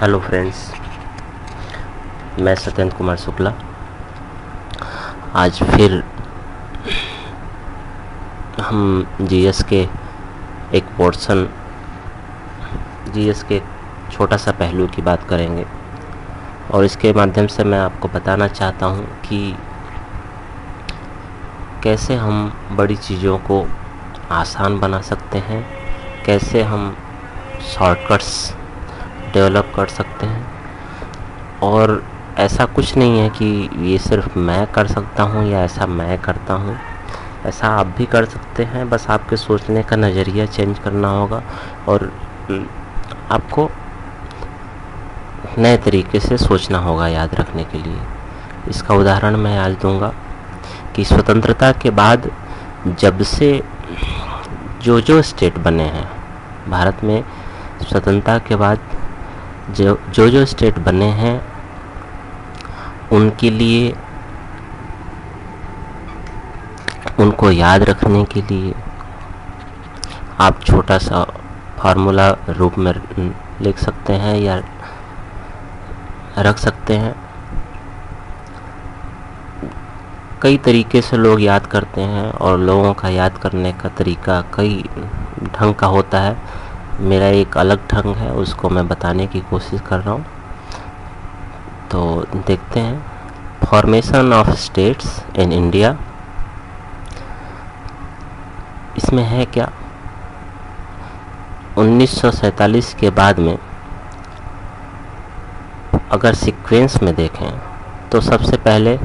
Hello friends, मैं सत्येंद्र कुमार शुक्ला आज फिर हम जीएस के एक पोर्शन जीएस के छोटा सा पहलू की बात करेंगे और इसके माध्यम से मैं आपको बताना चाहता हूँ कि कैसे हम बड़ी चीज़ों को आसान बना सकते हैं, कैसे हम शॉर्टकट्स डेवलप कर सकते हैं। और ऐसा कुछ नहीं है कि ये सिर्फ मैं कर सकता हूँ या ऐसा मैं करता हूँ, ऐसा आप भी कर सकते हैं। बस आपके सोचने का नज़रिया चेंज करना होगा और आपको नए तरीके से सोचना होगा याद रखने के लिए। इसका उदाहरण मैं आज दूंगा कि स्वतंत्रता के बाद जब से जो स्टेट बने हैं भारत में, स्वतंत्रता के बाद जो स्टेट बने हैं उनके लिए, उनको याद रखने के लिए आप छोटा सा फार्मूला रूप में लिख सकते हैं या रख सकते हैं। कई तरीके से लोग याद करते हैं और लोगों का याद करने का तरीका कई ढंग का होता है। मेरा एक अलग ढंग है, उसको मैं बताने की कोशिश कर रहा हूँ। तो देखते हैं formation of states in India. इसमें है क्या, 1947 के बाद में अगर सीक्वेंस में देखें तो सबसे पहले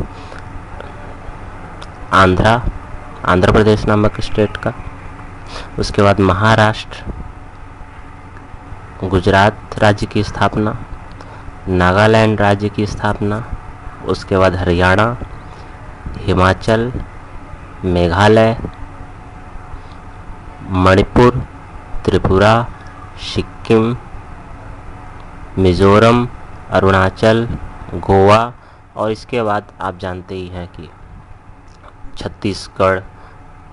आंध्र प्रदेश नामक स्टेट का, उसके बाद महाराष्ट्र, गुजरात राज्य की स्थापना, नागालैंड राज्य की स्थापना, उसके बाद हरियाणा, हिमाचल, मेघालय, मणिपुर, त्रिपुरा, सिक्किम, मिज़ोरम, अरुणाचल, गोवा और इसके बाद आप जानते ही हैं कि छत्तीसगढ़,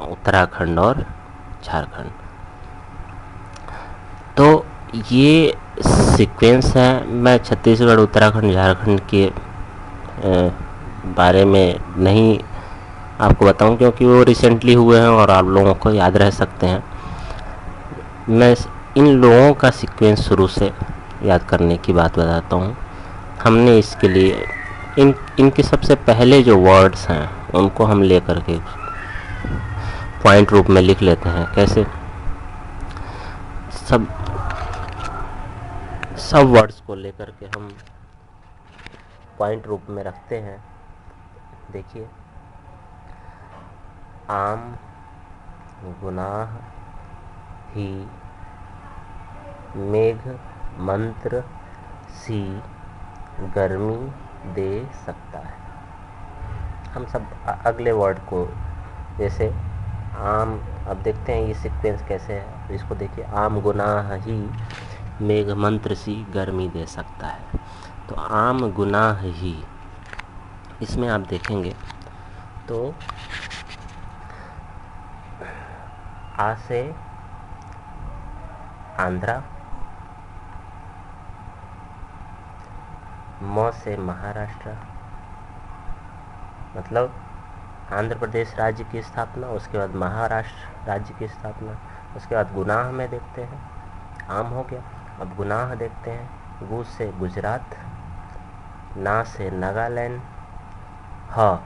उत्तराखंड और झारखंड। तो ये सीक्वेंस है। मैं छत्तीसगढ़, उत्तराखंड, झारखंड के बारे में नहीं आपको बताऊं क्योंकि वो रिसेंटली हुए हैं और आप लोगों को याद रह सकते हैं। मैं इन लोगों का सीक्वेंस शुरू से याद करने की बात बताता हूँ। हमने इसके लिए इनके सबसे पहले जो वर्ड्स हैं उनको हम लेकर के पॉइंट रूप में लिख लेते हैं। कैसे? सब वर्ड्स को लेकर के हम पॉइंट रूप में रखते हैं। देखिए, आम, गुनाह, ही, मेघ, मंत्र, सी, गर्मी दे सकता है। हम सब अगले वर्ड को, जैसे आम, अब देखते हैं ये सीक्वेंस कैसे है। इसको देखिए, आम, गुनाह, ही, मेघ, मंत्र, सी, गर्मी दे सकता है। तो आम, गुनाह, ही, इसमें आप देखेंगे तो आ से आंध्रा, म से महाराष्ट्र, मतलब आंध्र प्रदेश राज्य की स्थापना, उसके बाद महाराष्ट्र राज्य की स्थापना, उसके बाद गुनाह में देखते हैं, आम हो गया। अब गुनाह देखते हैं, गु से गुजरात, ना से नागालैंड, ह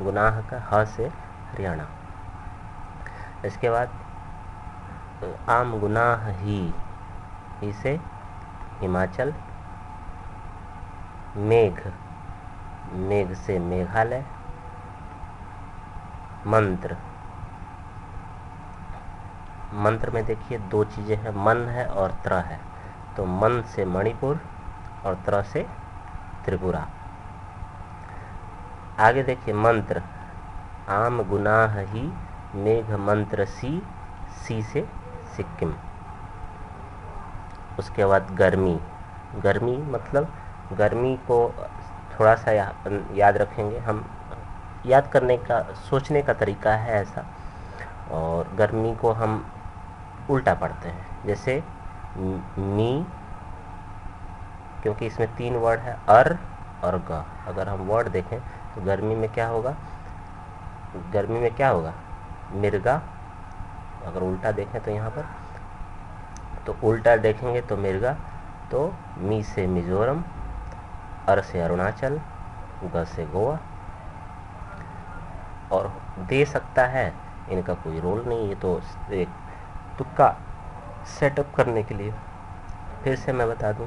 गुनाह का, ह से हरियाणा। इसके बाद आम, गुनाह, ही से हिमाचल, मेघ से मेघालय, मंत्र में देखिए दो चीज़ें हैं, मन है और त्र है। तो मन से मणिपुर और त्र से त्रिपुरा। आगे देखिए मंत्र, आम, गुनाह, ही, मेघ, मंत्र, सी से सिक्किम। उसके बाद गर्मी मतलब गर्मी को थोड़ा सा याद रखेंगे हम। याद करने का, सोचने का तरीका है ऐसा, और गर्मी को हम उल्टा पढ़ते हैं। जैसे मी क्योंकि इसमें 3 वर्ड है अर और ग। अगर हम वर्ड देखें तो गर्मी में क्या होगा, मिर्गा। अगर उल्टा देखें तो यहाँ पर, तो उल्टा देखेंगे तो मिर्गा, तो मी से मिजोरम, अर से अरुणाचल, ग से गोवा। और दे सकता है, इनका कोई रोल नहीं, ये तो एक तुक्का सेटअप करने के लिए। फिर से मैं बता दूं,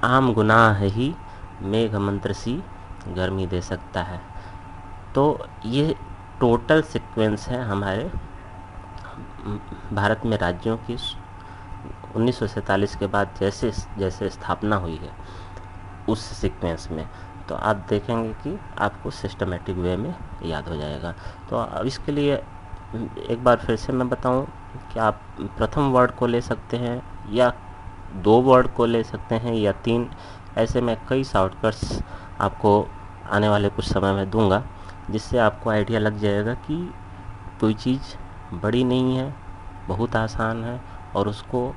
आम गुनाह ही मेघ मंत्र सी गर्मी दे सकता है। तो ये टोटल सीक्वेंस है हमारे भारत में राज्यों की 1947 के बाद जैसे जैसे स्थापना हुई है उस सीक्वेंस में। तो आप देखेंगे कि आपको सिस्टमेटिक वे में याद हो जाएगा। तो अब इसके लिए एक बार फिर से मैं बताऊं कि आप प्रथम वर्ड को ले सकते हैं या 2 वर्ड को ले सकते हैं या 3। ऐसे में कई शॉर्टकट्स आपको आने वाले कुछ समय में दूंगा, जिससे आपको आइडिया लग जाएगा कि कोई चीज़ बड़ी नहीं है, बहुत आसान है और उसको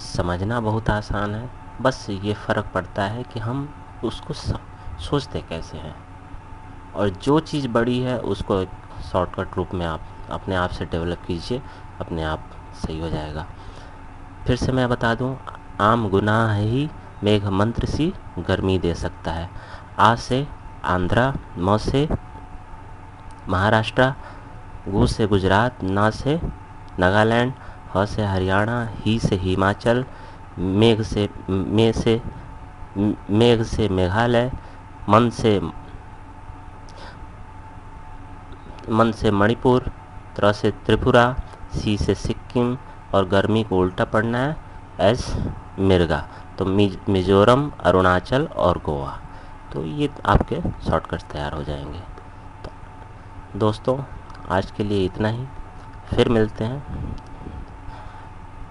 समझना बहुत आसान है। बस ये फ़र्क पड़ता है कि हम उसको सोचते कैसे हैं। और जो चीज़ बड़ी है उसको एक शॉर्टकट रूप में आप अपने आप से डेवलप कीजिए, अपने आप सही हो जाएगा। फिर से मैं बता दूं, आम गुनाह ही मेघ मंत्र सी गर्मी दे सकता है। आ से आंध्रा, म से महाराष्ट्र, गु से गुजरात, ना से नागालैंड, ह से हरियाणा, ही से हिमाचल, मेघ से मेघालय, मन से मणिपुर, त्र से त्रिपुरा, सी से सिक्किम और गर्मी को उल्टा पढ़ना है एस मिर्गा। तो मिजोरम, अरुणाचल और गोवा। तो ये आपके शॉर्टकट्स तैयार हो जाएंगे। तो दोस्तों आज के लिए इतना ही, फिर मिलते हैं।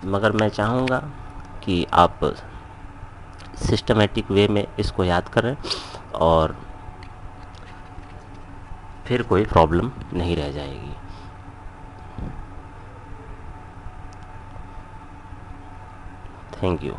मगर मैं चाहूँगा कि आप सिस्टमेटिक वे में इसको याद करें और फिर कोई प्रॉब्लम नहीं रह जाएगी। Thank you.